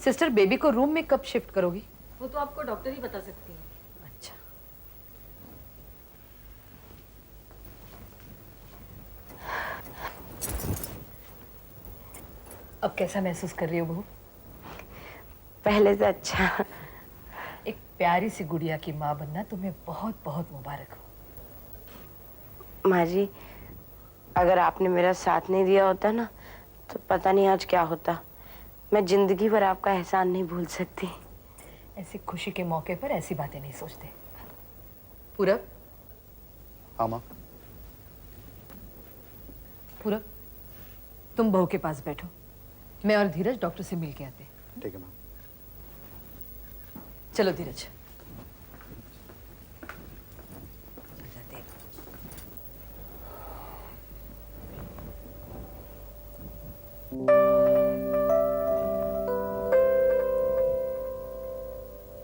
Sister, baby को room में कब शिफ्ट करोगी? वो तो आपको डॉक्टर ही बता सकती है। अच्छा। अब कैसा महसूस कर रही हो बहू? पहले से अच्छा। एक प्यारी सी गुड़िया की माँ बनना तुम्हें बहुत बहुत मुबारक हो। माँ जी, अगर आपने मेरा साथ नहीं दिया होता ना तो पता नहीं आज क्या होता। मैं जिंदगी भर आपका एहसान नहीं भूल सकती। ऐसी खुशी के मौके पर ऐसी बातें नहीं सोचते। पूरब। हाँ माँ। पूरब, तुम बहू के पास बैठो, मैं और धीरज डॉक्टर से मिल के आते। ठीक है माँ। चलो धीरज। जाते।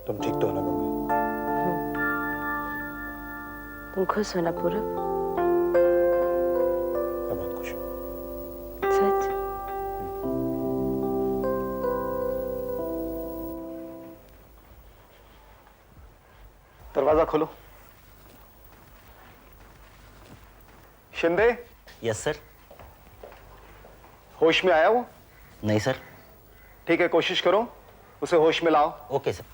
तुम ठीक तो हो ना गंगा? तुम खुश हो ना पूरब? मैं बहुत खुश हूँ। सच? दरवाजा खोलो। Shinde, yes sir. होश में आया वो? नहीं सर। ठीक है, कोशिश करो उसे होश में लाओ। Okay sir.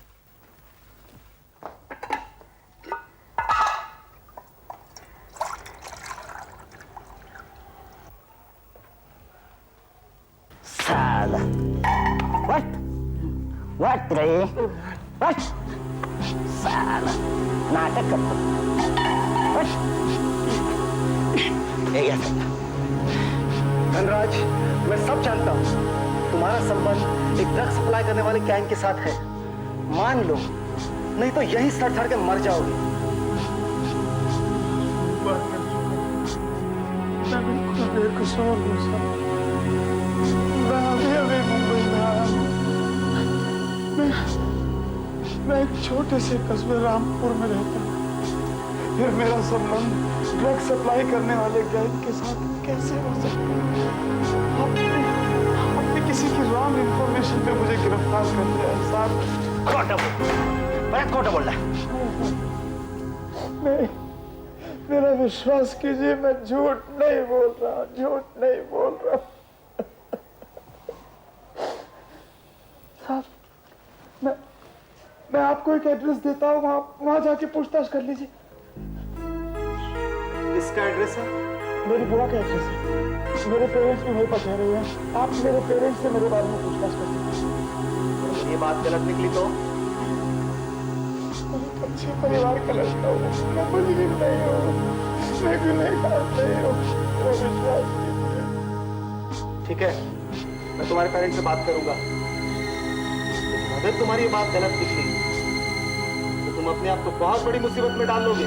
साला व्हाट रहे व्हाट साला नाटक करता धनराज, मैं सब जानता हूँ तुम्हारा संबंध एक ड्रग सप्लाई करने वाले गैंग के साथ है। मान लो, नहीं तो यही सड़ के मर जाओगे। बेकसूर हूँ सर। मैं अभी मुंबई में आया हूँ। मैं एक छोटे से कस्बे रामपुर में रहता हूँ। फिर मेरा संबंध ड्रग सप्लाई करने वाले गैंग के साथ कैसे हो सकता है? आपने किसी की रॉन्ग इंफॉर्मेशन पे मुझे गिरफ्तार कर लिया है साहब। खोटा बोल रहा है। नहीं, मेरा विश्वास कीजिए, मैं झूठ नहीं बोल रहा, झूठ नहीं बोल रहा। साहब, मैं आपको एक एड्रेस देता हूँ, वहां जाके पूछताछ कर लीजिए। इसका एड्रेस है? मेरी बुआ का एड्रेस है। मेरे पेरेंट्स भी वहीं पर ठहरे हुए हैं। आप मेरे पेरेंट्स से मेरे बारे में पूछताछ कर लीजिए। ये बात गलत निकली तो? अच्छे परिवार का लड़का हूँ, मैं मुजरिम नहीं हूँ, मैं गुनहगार नहीं हूँ, मेरा विश्वास कीजिए। ठीक है, मैं तुम्हारे पेरेंट्स से बात करूंगा। अगर तुम्हारी ये बात गलत निकली तो तुम अपने आप को बहुत बड़ी मुसीबत में डाल लोगे।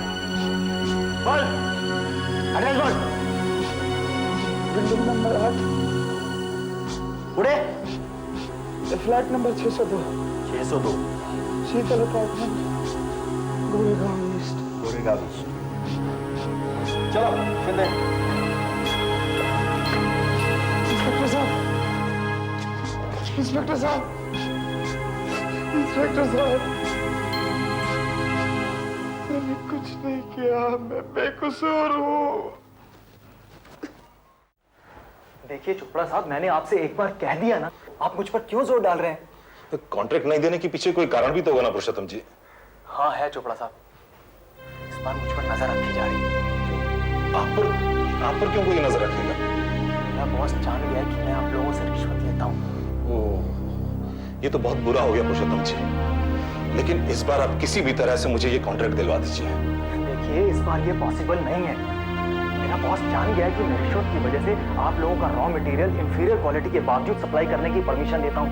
बोल, एड्रेस बोल। बिल्डिंग नंबर 8, उड़े। Flat number 602, 602, Sheetal apartment, Goregaon east. Goregaon east. चलो शिंदे। इंस्पेक्टर साहब, इंस्पेक्टर साहब, इंस्पेक्टर साहब, मैंने कुछ नहीं किया, मैं बेकसूर हूँ। देखिए चोपड़ा साहब, मैंने आपसे एक बार कह दिया ना, आप मुझ पर क्यों जोर डाल रहे हैं? तो कॉन्ट्रैक्ट नहीं देने के पीछे कोई कारण भी तो होगा ना पुरुषोत्तम जी। हाँ है चोपड़ा साहब, इस बार मुझ पर नजर रखी जा रही है। आप पर क्यों कोई नजर रखेगा? मेरा बॉस जान गया कि मैं आप लोगों से रिश्वत लेता हूँ। ओह, ये तो बहुत बुरा हो गया पुरुषोत्तम जी। लेकिन इस बार आप किसी भी तरह से मुझे ये कॉन्ट्रैक्ट दिलवा दीजिए। देखिए इस बार ये पॉसिबल नहीं है। मेरा बॉस जान गया कि मैं रिश्वत की वजह से आप लोगों का रॉ मटेरियल इंफीरियर क्वालिटी के बावजूद सप्लाई करने की परमिशन देता हूँ।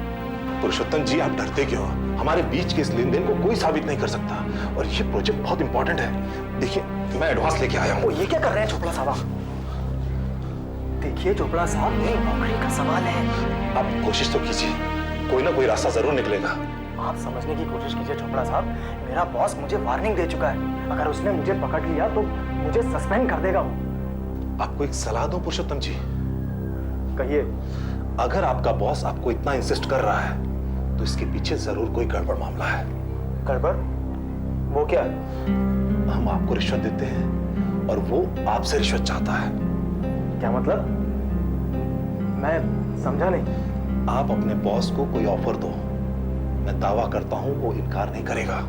पुरुषोत्तम जी, आप डरते क्यों? हमारे बीच के इस लेन देन को कोई साबित नहीं कर सकता और ये प्रोजेक्ट बहुत इंपॉर्टेंट है। देखिए, मैं एडवांस लेके आया हूँ। ये क्या कर रहे हैं चोपड़ा साहब? देखिए चोपड़ा साहब, मेरी नौकरी का सवाल है। आप कोशिश तो कीजिए, कोई ना कोई रास्ता जरूर निकलेगा। आप समझने की कोशिश कीजिए चोपड़ा साहब, मेरा बॉस मुझे वार्निंग दे चुका है। अगर उसने मुझे पकड़ लिया तो मुझे सस्पेंड कर देगा वो। आपको एक सलाह दूं पुरुषोत्तम जी? कहिए। अगर आपका बॉस आपको इतना इंसिस्ट कर रहा है तो इसके पीछे जरूर कोई गड़बड़ मामला है। गड़बड़? वो क्या है? हम आपको रिश्वत देते हैं और वो आपसे रिश्वत चाहता है। क्या मतलब? मैं समझा नहीं। आप अपने बॉस को कोई ऑफर दो, मैं दावा करता हूं वो इनकार नहीं करेगा।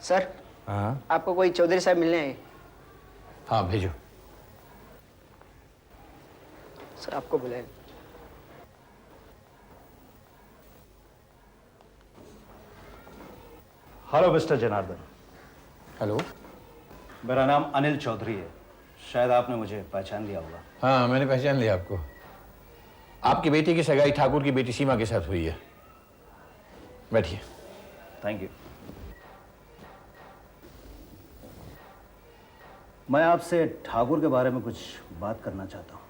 सर, आपको कोई चौधरी साहब मिलने आए। हाँ भेजो। सर आपको बुलाए। Hello mister Janardan. हेलो। मेरा नाम अनिल चौधरी है, शायद आपने मुझे पहचान लिया होगा। हाँ मैंने पहचान लिया आपको। आपकी बेटी की सगाई ठाकुर की बेटी सीमा के साथ हुई है। बैठिए। Thank you. मैं आपसे ठाकुर के बारे में कुछ बात करना चाहता हूँ।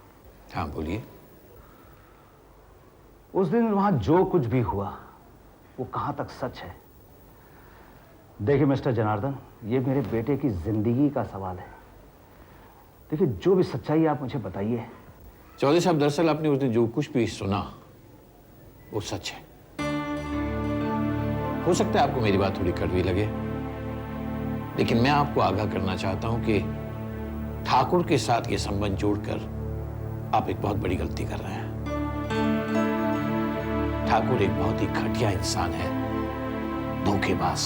हाँ बोलिए। उस दिन वहां जो कुछ भी हुआ वो कहां तक सच है? देखिए मिस्टर जनार्दन, ये मेरे बेटे की जिंदगी का सवाल है। देखिए जो भी सच्चाई आप मुझे बताइए। चौधरी साहब, दरअसल आपने उस दिन जो कुछ भी सुना वो सच है। हो सकता है आपको मेरी बात थोड़ी कड़वी लगे, लेकिन मैं आपको आगाह करना चाहता हूं कि ठाकुर के साथ ये संबंध जोड़कर आप एक बहुत बड़ी गलती कर रहे हैं। ठाकुर एक बहुत ही घटिया इंसान है, धोखेबाज।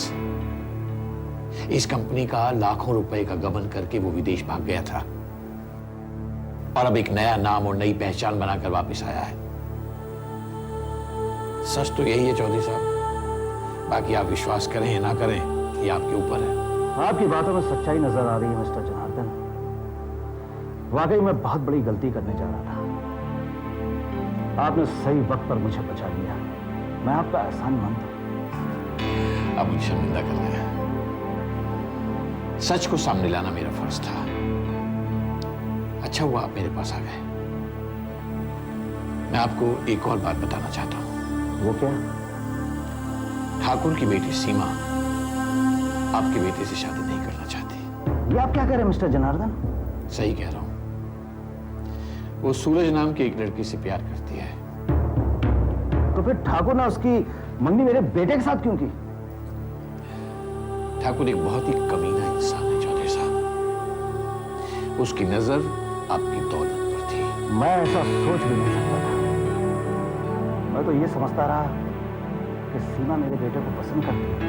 इस कंपनी का लाखों रुपए का गबन करके वो विदेश भाग गया था और अब एक नया नाम और नई पहचान बनाकर वापस आया है। सच तो यही है चौधरी साहब, बाकी आप विश्वास करें या ना करें ये आपके ऊपर है। आपकी बातों में सच्चाई नजर आ रही है मिस्टर जनार्दन। वाकई मैं बहुत बड़ी गलती करने जा रहा था। आपने सही वक्त पर मुझे बचा लिया। मैं आपका एहसानमंद हूं। आप मुझे शर्मिंदा कर रहे हैं। सच को सामने लाना मेरा फर्ज था। अच्छा हुआ आप मेरे पास आ गए। मैं आपको एक और बात बताना चाहता हूं। वो क्या? ठाकुर की बेटी सीमा आपके बेटे से शादी नहीं करना चाहती। ये आप क्या कह रहे हैं मिस्टर जनार्दन? सही कह रहा हूं। वो सूरज नाम की एक लड़की से प्यार करती है। तो फिर ठाकुर ने उसकी मंगनी मेरे बेटे के साथ क्यों की? ठाकुर एक बहुत ही कमीना इंसान है चौधरी साहब। उसकी नजर आपकी दौलत पर थी। मैं ऐसा सोच भी नहीं सकता था। मैं तो ये समझता रहा कि सीमा मेरे बेटे को पसंद करती है।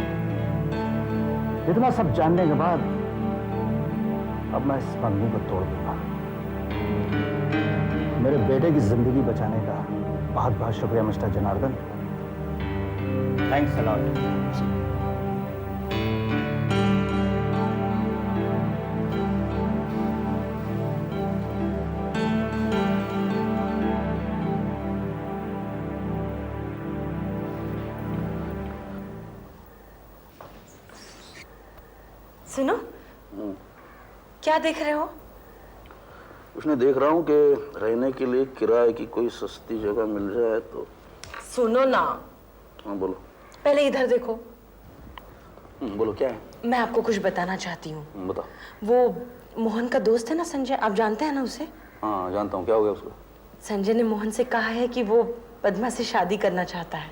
इतना सब जानने के बाद अब मैं इस मंगनी को तोड़ दूंगा। मेरे बेटे की जिंदगी बचाने का बहुत बहुत शुक्रिया mister Janardan. Thanks a lot. सुनो, क्या देख रहे हो? उसने देख रहा हूँ कि रहने के लिए किराए की कोई सस्ती जगह मिल जाए तो। सुनो ना। हाँ बोलो। पहले इधर देखो। बोलो क्या है? मैं आपको कुछ बताना चाहती हूँ। बताओ। वो मोहन का दोस्त है ना संजय, आप जानते हैं ना उसे? हाँ जानता हूँ। क्या हो गया उसको? संजय ने मोहन से कहा है कि वो पद्मा से शादी करना चाहता है।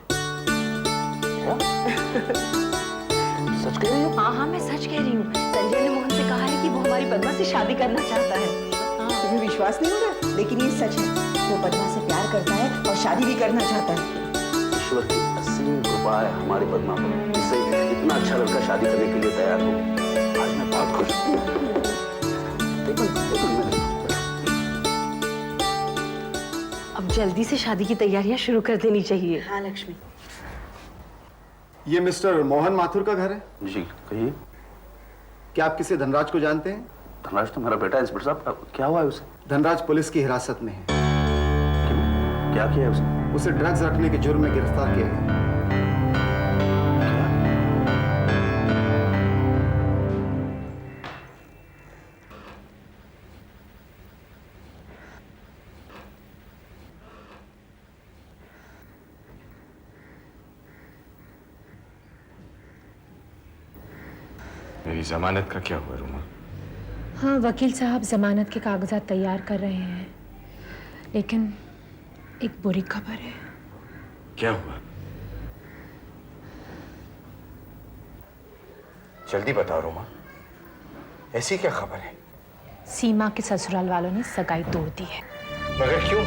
सच कह रही हो? हाँ हाँ मैं सच कह रही हूँ। संजय ने मोहन से कहा है कि वो हमारी पद्मा से शादी करना चाहता है। तुम्हें विश्वास नहीं हो रहा, लेकिन ये सच है। वो पद्मा से प्यार करता है और शादी भी करना चाहता है। ईश्वर की असीम कृपा है हमारी पद्मा पर, जिससे इतना अच्छा लड़का शादी करने के लिए तैयार हो। आज मैं बहुत खुश हूँ। अब जल्दी से शादी की तैयारियां शुरू कर देनी चाहिए। हाँ लक्ष्मी। ये मिस्टर मोहन माथुर का घर है? जी कहिए। क्या आप किसी धनराज को जानते हैं? धनराज तो मेरा बेटा है इंस्पेक्टर साहब। क्या हुआ है उसे? धनराज पुलिस की हिरासत में है। क्या किया है उसने? उसे ड्रग्स रखने के जुर्म में गिरफ्तार किया गया। मेरी जमानत का क्या हुआ रूमा? हाँ, वकील साहब जमानत के कागजात तैयार कर रहे हैं, लेकिन एक बुरी खबर है। क्या हुआ? जल्दी बताओ रूमा, ऐसी क्या खबर है? सीमा के ससुराल वालों ने सगाई तोड़ दी है। मगर क्यों?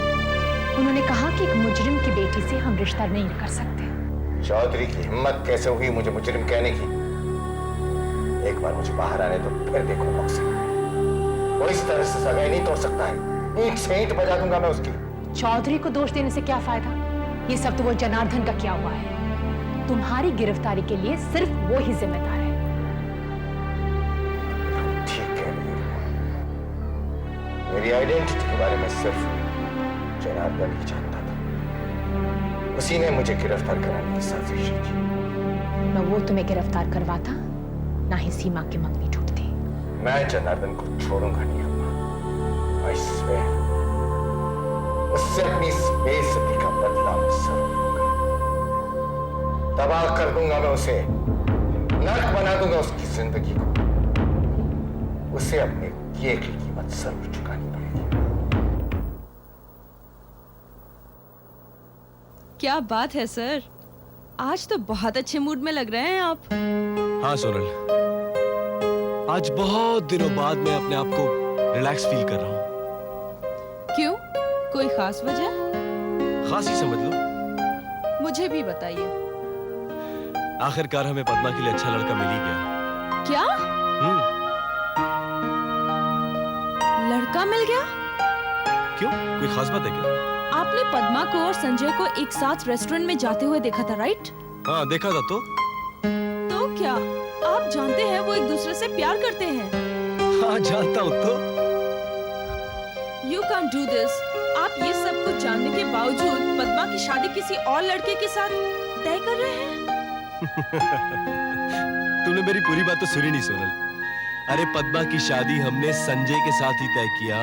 उन्होंने कहा कि एक मुजरिम की बेटी से हम रिश्ता नहीं कर सकते। चौधरी की हिम्मत कैसे हुई मुझे मुजरिम कहने की? एक बार मुझे बाहर आने तो फिर देखो मकसद। वो इस तरह से सगाई नहीं तोड़ सकता है। ईंट से ईंट बजा दूंगा मैं उसकी। चौधरी को दोष देने से क्या फायदा? ये सब तो वो जनार्दन का किया हुआ है। तुम्हारी गिरफ्तारी के लिए सिर्फ वो ही जिम्मेदार है। ठीक है, मेरी आइडेंटिटी के बारे में सिर्फ जनार्दन ही जानता था। उसी ने मुझे गिरफ्तार कराने की साजिश की। न वो तुम्हें गिरफ्तार करवाता, ना ही सीमा की मंगनी टूटती। मैं जनार्दन को छोड़ूंगा नहीं अम्मा। I swear, उससे अपनी इस बेइज्जती का बदला मैं जरूर लूंगा। तबाह कर दूंगा मैं उसे, नर्क बना दूंगा उसकी जिंदगी को। उसे अपने किए की कीमत जरूर चुकानी पड़ेगी। क्या बात है सर, आज तो बहुत अच्छे मूड में लग रहे हैं आप। हाँ सोनल, आज बहुत दिनों बाद मैं अपने आप को रिलैक्स फील कर रहा हूँ। क्यों, कोई खास वजह? खास ही समझ लो। मुझे भी बताइए। आखिरकार हमें पद्मा के लिए अच्छा लड़का मिल ही गया। क्या? लड़का मिल गया? क्यों, कोई खास बात है क्या? आपने पद्मा को और संजय को एक साथ रेस्टोरेंट में जाते हुए देखा था, राइट? हाँ, देखा था। तो क्या आप जानते हैं वो एक दूसरे से प्यार करते हैं? हाँ, जानता हूँ। तो You can't do this. आप ये सब कुछ जानने के बावजूद पद्मा की शादी किसी और लड़के के साथ तय कर रहे हैं? तुमने मेरी पूरी बात तो सुनी नहीं सोनल। अरे पद्मा की शादी हमने संजय के साथ ही तय किया।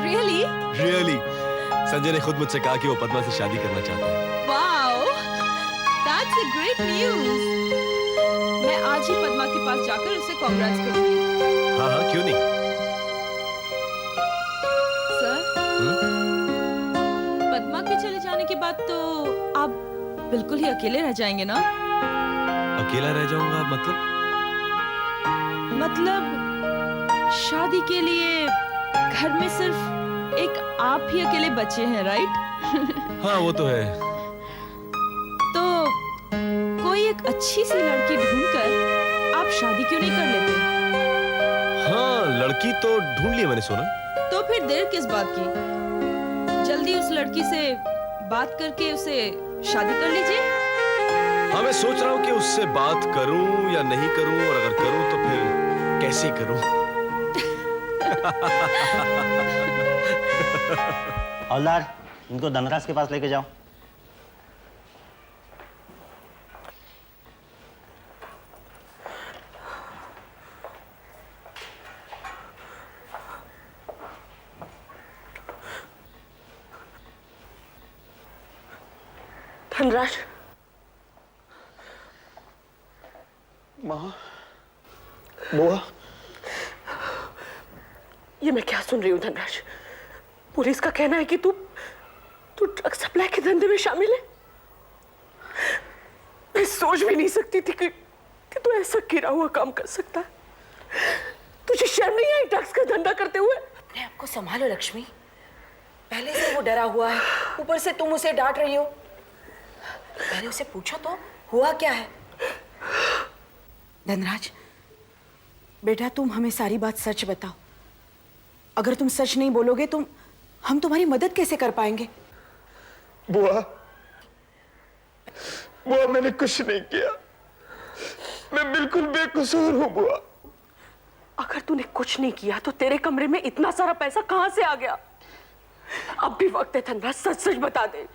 Really? Really? संजय ने खुद मुझसे कहा कि वो पद्मा से शादी करना चाहता है। Wow, that's a great news. मैं आज ही पद्मा के पास जाकर उसे कांग्रेट्स करूंगी। हाँ हाँ, क्यों नहीं। सर, पद्मा के चले जाने के बाद तो आप बिल्कुल ही अकेले रह जाएंगे ना? अकेला रह जाऊंगा मतलब शादी के लिए घर में सिर्फ एक आप ही अकेले बचे हैं, राइट? हाँ, वो तो है। तो कोई एक अच्छी सी लड़की ढूंढकर आप शादी क्यों नहीं कर लेते? हाँ, लड़की तो ढूंढ ली मैंने सोनल। तो फिर देर किस बात की? जल्दी उस लड़की से बात करके उसे शादी कर लीजिए। हाँ, मैं सोच रहा हूँ कि उससे बात करूं या नहीं करूं, और अगर करूं तो फिर कैसे करूं। हवलदार, इनको धनराज के पास लेके जाओ। धनराज, माँ, बुआ, ये मैं क्या सुन रही हूँ धनराज? पुलिस का कहना है कि तू ड्रग सप्लाई के धंधे में शामिल है। मैं सोच भी नहीं सकती थी कि तू ऐसा गिरा हुआ काम कर सकता है। तुझे शर्म नहीं आई ड्रग्स का धंधा करते हुए? अपने आप को संभालो लक्ष्मी, पहले से वो डरा हुआ है, ऊपर से तुम उसे डांट रही हो। पहले उसे पूछो तो हुआ क्या है। धनराज बेटा, तुम हमें सारी बात सच बताओ। अगर तुम सच नहीं बोलोगे तो हम तुम्हारी मदद कैसे कर पाएंगे? बुआ, मैंने कुछ नहीं किया। मैं बिल्कुल बेकसूर हूँ बुआ। अगर तूने कुछ नहीं किया तो तेरे कमरे में इतना सारा पैसा कहां से आ गया? अब भी वक्त है धनराज, सच सच बता दे।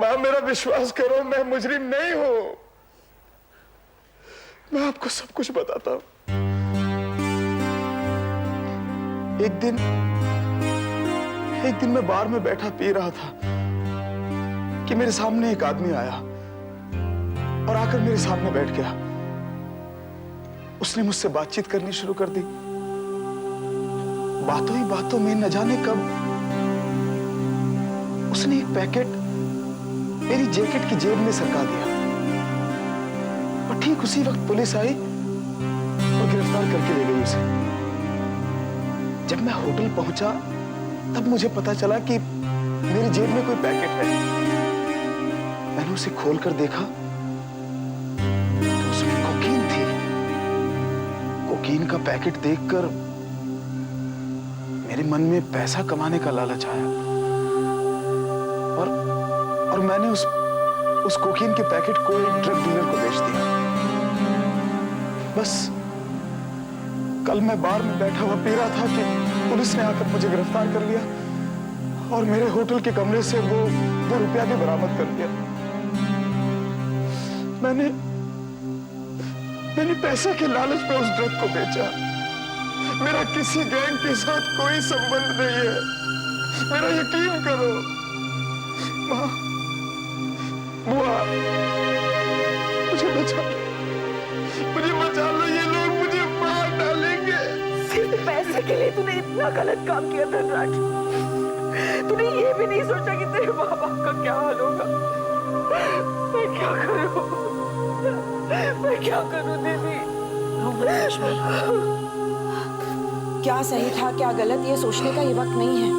माँ, मेरा विश्वास करो, मैं मुजरिम नहीं हूं। मैं आपको सब कुछ बताता हूं। एक दिन मैं बार में बैठा पी रहा था कि मेरे सामने एक आदमी आया और आकर मेरे सामने बैठ गया। उसने मुझसे बातचीत करनी शुरू कर दी। बातों ही बातों में न जाने कब उसने एक पैकेट मेरी जैकेट की जेब में सरका दिया और ठीक उसी वक्त पुलिस आई और गिरफ्तार करके ले गई उसे। जब मैं होटल पहुंचा तब मुझे पता चला कि मेरी जेब में कोई पैकेट है। मैंने उसे खोलकर देखा तो उसमें कोकीन थी। कोकीन का पैकेट देखकर मेरे मन में पैसा कमाने का लालच आया और मैंने उस कोकीन के पैकेट को एक ड्रग डीलर को बेच दिया। बस कल मैं बार में बैठा हुआ पी रहा था कि पुलिस ने आकर मुझे गिरफ्तार कर लिया और मेरे होटल के कमरे से वो रुपया भी बरामद कर दिया। मैंने पैसे के लालच में उस ड्रग को बेचा। मेरा किसी गैंग के साथ कोई संबंध नहीं है। मेरा यकीन करो। माँ, बुआ, मुझे बचा लो, ये लोग मुझे मार डालेंगे। सिर्फ पैसे के लिए तूने इतना गलत काम किया धनराज। तूने ये भी नहीं सोचा कि तेरे माँ बाप का क्या हाल होगा। मैं क्या करूं दीदी? क्या सही था क्या गलत ये सोचने का ये वक्त नहीं है।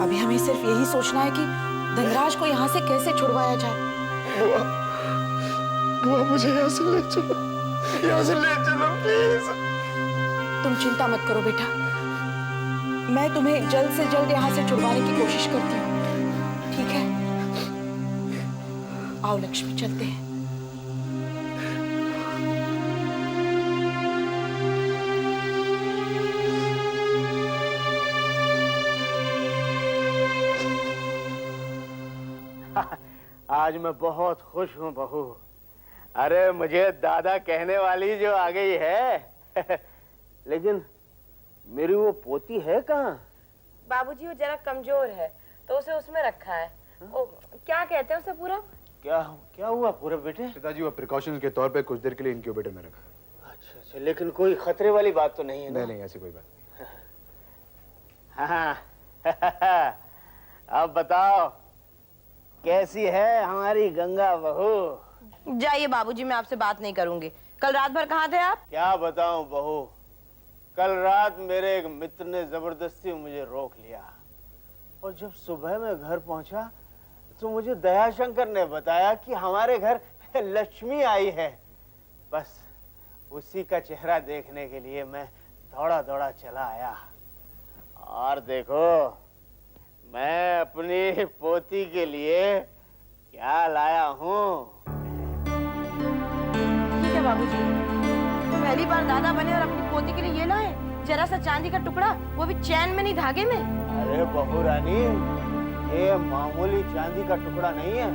अभी हमें सिर्फ यही सोचना है कि धनराज को यहाँ से कैसे छुड़वाया जाए। बुआ, मुझे यहाँ से ले चलो प्लीज। तुम चिंता मत करो बेटा, मैं तुम्हें जल्द से जल्द यहाँ से छुड़वाने की कोशिश करती हूँ, ठीक है? आओ लक्ष्मी, चलते हैं। आज मैं बहुत खुश हूँ बहू। अरे मुझे दादा कहने वाली जो आ गई है। लेकिन मेरी वो पोती है कहाँ? बाबूजी वो जरा कमजोर है तो उसे उसमें रखा है। ओ, क्या कहते हैं उसे पूरब? क्या हुआ पूरब बेटे? पिताजी वो प्रिकॉशंस के तौर पे कुछ देर के लिए इनक्यूबेटर में रखा। अच्छा, लेकिन कोई खतरे वाली बात तो नहीं है ना? नहीं, ऐसी कोई बात नहीं। हाँ। अब बताओ कैसी है हमारी गंगा बहू? जाइए बाबूजी, मैं आपसे बात नहीं करूंगी। कल रात भर कहाँ थे आप? क्या बताऊं बहू, कल रात मेरे एक मित्र ने जबरदस्ती मुझे रोक लिया और जब सुबह मैं घर पहुंचा तो मुझे दयाशंकर ने बताया कि हमारे घर लक्ष्मी आई है। बस उसी का चेहरा देखने के लिए मैं दौड़ा दौड़ा चला आया और देखो मैं अपनी पोती के लिए क्या लाया हूँ। ठीक है बाबूजी, पहली बार दादा बने और अपनी पोती के लिए ये लाए? जरा सा चांदी का टुकड़ा, वो भी चैन में नहीं धागे में। अरे बहू रानी, ये मामूली चांदी का टुकड़ा नहीं है।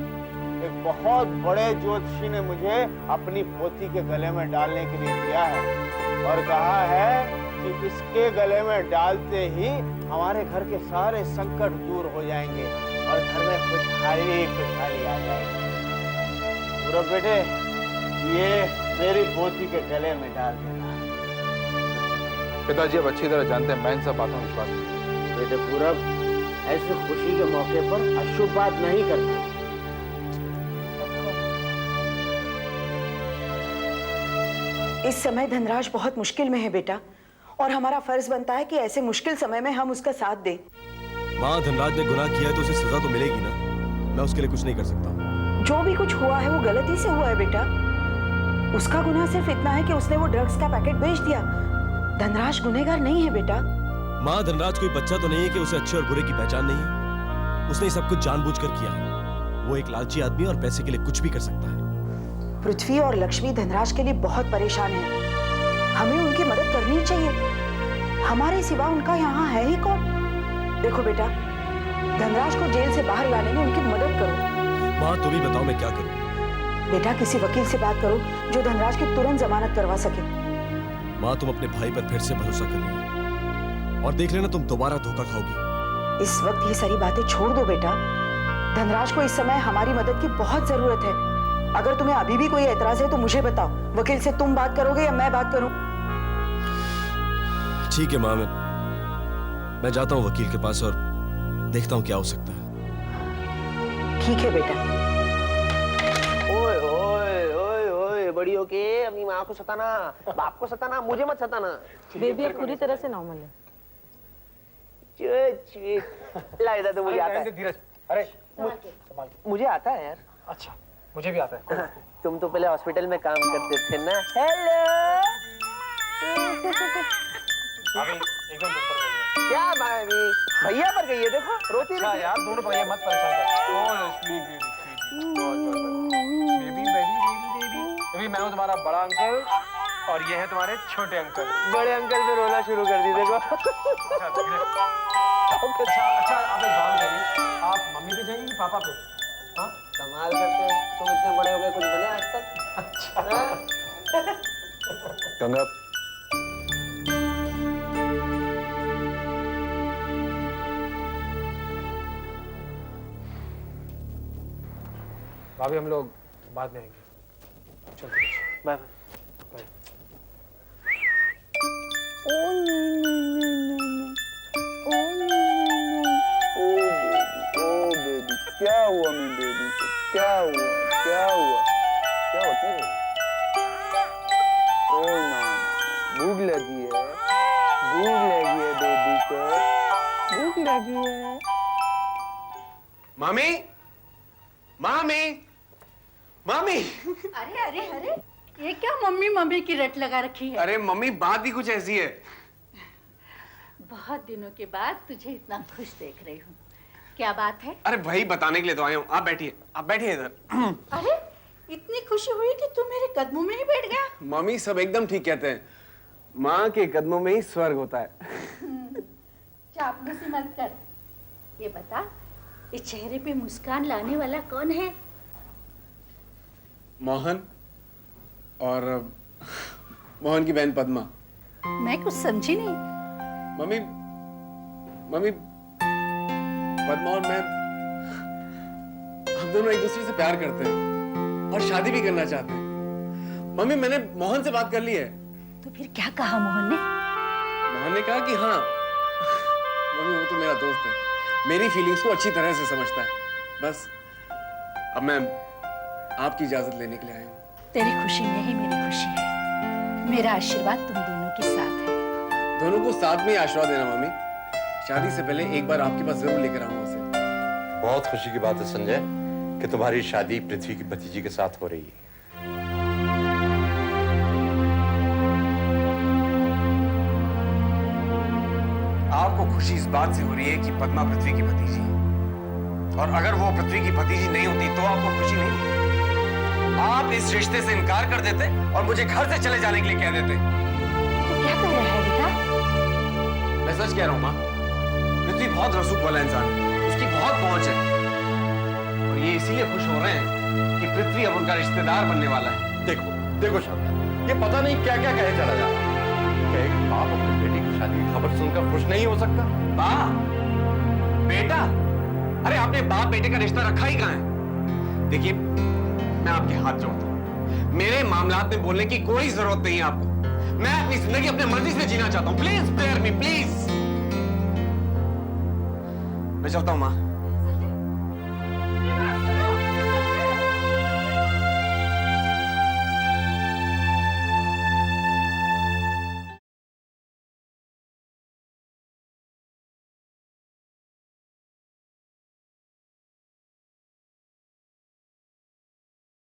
एक बहुत बड़े ज्योतिषी ने मुझे अपनी पोती के गले में डालने के लिए दिया है और कहा है कि इसके गले में डालते ही हमारे घर के सारे संकट दूर हो जाएंगे और घर में खुशहाली आ जाएगी। पूरब बेटे, ये मेरी पोती के गले में डाल देना। पिताजी अब अच्छी तरह जानते हैं मैं इन सब बातों में विश्वास नहीं। बेटे पूरब, ऐसे खुशी के मौके पर अशुभ बात नहीं करते। इस समय धनराज बहुत मुश्किल में है बेटा, और हमारा फर्ज बनता है कि ऐसे मुश्किल समय में हम उसका साथ दें। माँ, धनराज ने गुनाह किया है तो उसे सजा तो मिलेगी ना। मैं उसके लिए कुछ नहीं कर सकता। जो भी कुछ हुआ है वो गलती से हुआ है बेटा। उसका गुनाह सिर्फ इतना है कि उसने वो ड्रग्स का पैकेट बेच दिया। धनराज गुनहगार नहीं है बेटा। माँ, धनराज कोई बच्चा तो नहीं है कि उसे अच्छे और बुरे की पहचान नहीं है। उसने सब कुछ जानबूझकर किया है। वो एक लालची आदमी और पैसे के लिए कुछ भी कर सकता है। पृथ्वी और लक्ष्मी धनराज के लिए बहुत परेशान है। हमें उनकी मदद करनी चाहिए। हमारे सिवा उनका यहाँ है ही कौन? देखो बेटा, धनराज को जेल से बाहर लाने में उनकी मदद करो। माँ, तुम ही बताओ मैं क्या करूँ? बेटा, किसी वकील से बात करो जो धनराज की तुरंत जमानत करवा सके। माँ, तुम अपने भाई पर फिर से भरोसा कर रही हो और देख लेना तुम दोबारा धोखा खाओगी। इस वक्त ये सारी बातें छोड़ दो बेटा। धनराज को इस समय हमारी मदद की बहुत जरूरत है। अगर तुम्हें अभी भी कोई एतराज है तो मुझे बताओ। वकील से तुम बात करोगे या मैं बात करूं? ठीक है माँ, मैं जाता हूँ वकील के पास और देखता हूँ क्या हो सकता है। ठीक है बेटा। ओए ओए ओए ओए, बड़ी होके अपनी माँ को सताना, बाप को सताना, मुझे मत सताना। बेबी अब पूरी तरह से नॉर्मल है। लगता तो मुझे आता है। धीरज, अरे मुझे आता है यार। अच्छा, मुझे भी आता है। तुम तो पहले हॉस्पिटल में काम करते थे ना। हेलो। अभी एकदम तुम पर गई है। क्या भाभी, भैया पर गई है, देखो रोती अच्छा रहती है। यार, दोनों भैया मत परेशान कर। ओह स्वीट बेबी, बेबी मैं हूँ तुम्हारा बड़ा अंकल और ये है तुम्हारे छोटे अंकल। बड़े अंकल पे रोना शुरू कर दी, देखो। अच्छा अच्छा, आप एक बात करिए, आप मम्मी पे जाएंगे कि पापा पे? हाँ, कमाल करते हैं, तुम इतने बड़े हो गए, कुछ बने आज तक? अच्छा। गंगा, भाभी हम लोग बाद में आएंगे। चलते हैं। Bye bye. क्या हुआ मेरी बेबी को? क्या हुआ? क्या हुआ? क्या हुआ? क्यों? ओह माँ, भूख लगी है, भूख लगी है बेबी को, भूख लगी है। मामी, मामी, मामी। अरे अरे अरे, ये क्या मम्मी मम्मी की रट लगा रखी है? अरे मम्मी, बात ही कुछ ऐसी है। बहुत दिनों के बाद तुझे इतना खुश देख रही हूँ। क्या बात है? अरे भाई बताने के लिए तो आया हूँ। आप बैठिए, आप बैठिए इधर। अरे इतनी खुशी हुई कि तू मेरे कदमों में ही बैठ गया। मम्मी सब एकदम ठीक कहते हैं, माँ के कदमों में ही स्वर्ग होता है। चापलूसी मत कर। ये बता, इस चेहरे पे मुस्कान लाने वाला कौन है? मोहन और मोहन की बहन पद्मा। मैं कुछ समझी नहीं। मम्मी, मम्मी, पद्मा और मैं, हम दोनों एक दूसरे से प्यार करते हैं और शादी भी करना चाहते हैं। मम्मी मैंने मोहन से बात कर ली है। तो फिर क्या कहा मोहन ने? मोहन ने कहा कि हाँ, मम्मी वो तो मेरा दोस्त है, मेरी फीलिंग्स को अच्छी तरह से समझता है। बस अब मैं आपकी इजाजत लेने के लिए आया हूँ। तेरी खुशी में ही मेरी खुशी है। मेरा आशीर्वाद तुम दोनों के साथ है। दोनों को साथ में ही आशीर्वाद देना मम्मी। शादी से पहले एक बार आपके पास जरूर लेकर आऊंगा उसे। बहुत खुशी की बात है संजय कि तुम्हारी शादी पृथ्वी की भतीजी के साथ हो रही है। आपको खुशी इस बात से हो रही है कि पद्मा पृथ्वी की भतीजी है, और अगर वो पृथ्वी की भतीजी नहीं होती तो आपको खुशी नहीं होती। आप इस रिश्ते से इनकार कर देते और मुझे घर से चले जाने के लिए कह देते। तो क्या कह रहा है बेटा? मैं सच कह रहा हूँ माँ, पृथ्वी बहुत रसूख वाला इंसान है, उसकी बहुत पहुंच है, और ये इसीलिए खुश हो रहे हैं कि पृथ्वी अब उनका रिश्तेदार बनने वाला है। देखो देखो शांता, ये पता नहीं क्या क्या कहे चला जा रहा है। क्या एक बाप अपनी बेटी की शादी की खबर सुनकर खुश नहीं हो सकता? बाप बेटा, अरे आपने बाप बेटे का रिश्ता रखा ही कहाँ है? देखिए मैं आपके हाथ जोड़ता हूँ, मेरे मामलात में बोलने की कोई जरूरत नहीं है आपको। मैं अपनी जिंदगी अपने मर्जी से जीना चाहता हूँ। Please spare me, please. मैं चलता हूँ माँ।